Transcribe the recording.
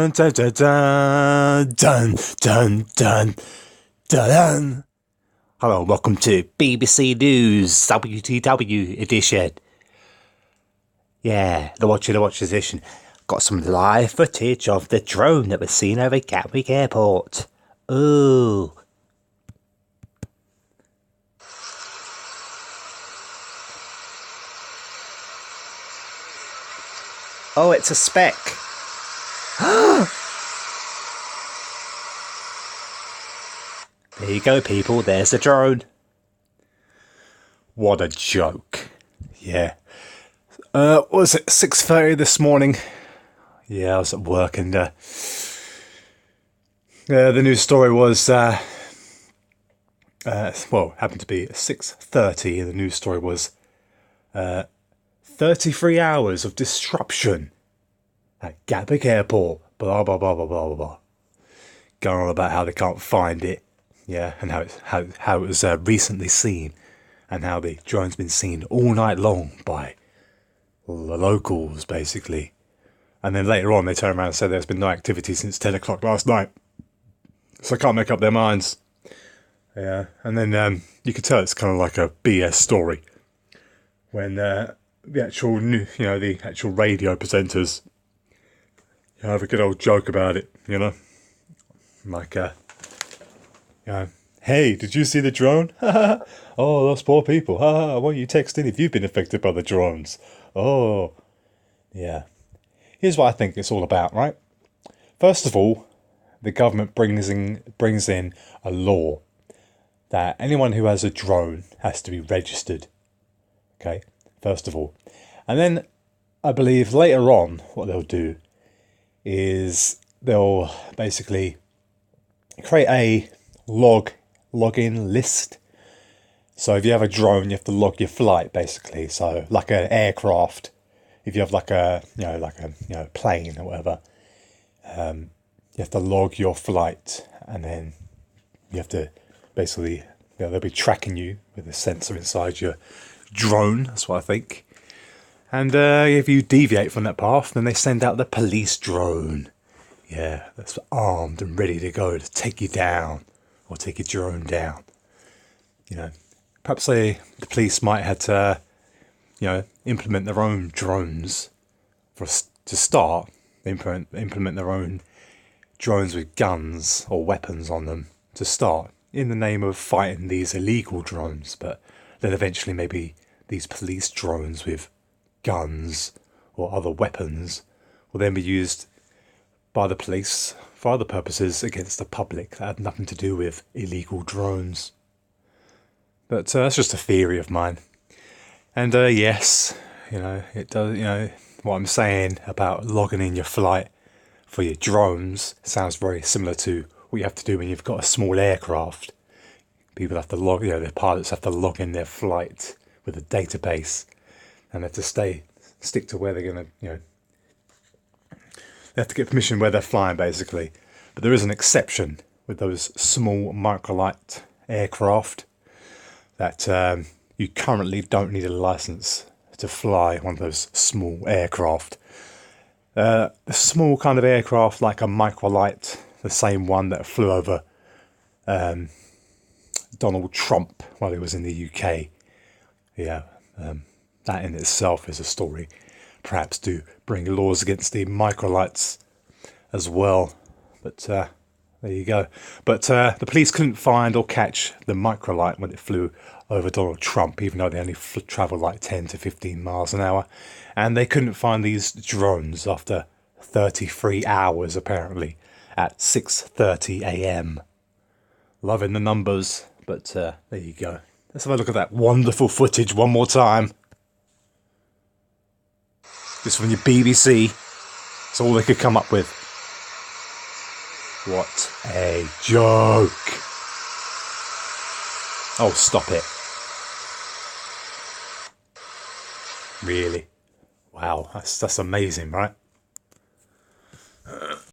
dun dun dun dun dun dun dun dun. Hello, welcome to BBC News WTW edition. Yeah, the Watch edition. Got some live footage of the drone that was seen over Gatwick Airport. Ooh. Oh, it's a speck. There you go, people. There's the drone. What a joke. Yeah. What was it? 6:30 this morning. Yeah, I was at work and the news story was happened to be 6:30 and the news story was 33 hours of disruption at Gatwick Airport. Blah blah blah blah blah blah blah. Going on about how they can't find it. Yeah, and how it was recently seen, and how the drone's been seen all night long by the locals, basically. And then later on, they turn around and say there's been no activity since 10 o'clock last night. So I can't make up their minds. Yeah, and then you could tell it's kind of like a BS story when the actual the actual radio presenters have a good old joke about it, like hey, did you see the drone? Oh, those poor people. Why don't you text in if you've been affected by the drones? Oh, yeah. Here's what I think it's all about, right? First of all, the government brings in a law that anyone who has a drone has to be registered. Okay, first of all. And then I believe later on what they'll do is they'll basically create a login list. So if you have a drone, you have to log your flight, basically. So like an aircraft, if you have like a plane or whatever, you have to log your flight, and then you have to basically they'll be tracking you with a sensor inside your drone. That's what I think. And if you deviate from that path, then they send out the police drone. Yeah, that's armed and ready to go to take you down or take your drone down. Perhaps the police might have to, implement their own drones to start. Implement their own drones with guns or weapons on them to start, in the name of fighting these illegal drones. But then eventually maybe these police drones with guns or other weapons will then be used by the police for other purposes against the public that had nothing to do with illegal drones. But that's just a theory of mine. And yes, it does. What I'm saying about logging in your flight for your drones sounds very similar to what you have to do when you've got a small aircraft. People have to log, the pilots have to log in their flight with a database, and they have to stick to where they're going to, they have to get permission where they're flying, basically. But there is an exception with those small microlight aircraft that you currently don't need a license to fly one of those small aircraft. The small kind of aircraft like a microlight, the same one that flew over Donald Trump while he was in the UK. Yeah, that in itself is a story. Perhaps to bring laws against the microlights as well. But there you go. But the police couldn't find or catch the microlight when it flew over Donald Trump, even though they only travel like 10 to 15 miles an hour. And they couldn't find these drones after 33 hours, apparently, at 6:30 a.m. Loving the numbers, but there you go. Let's have a look at that wonderful footage one more time. Just from your BBC. That's all they could come up with. What a joke. Oh, stop it. Really? Wow, that's amazing, right?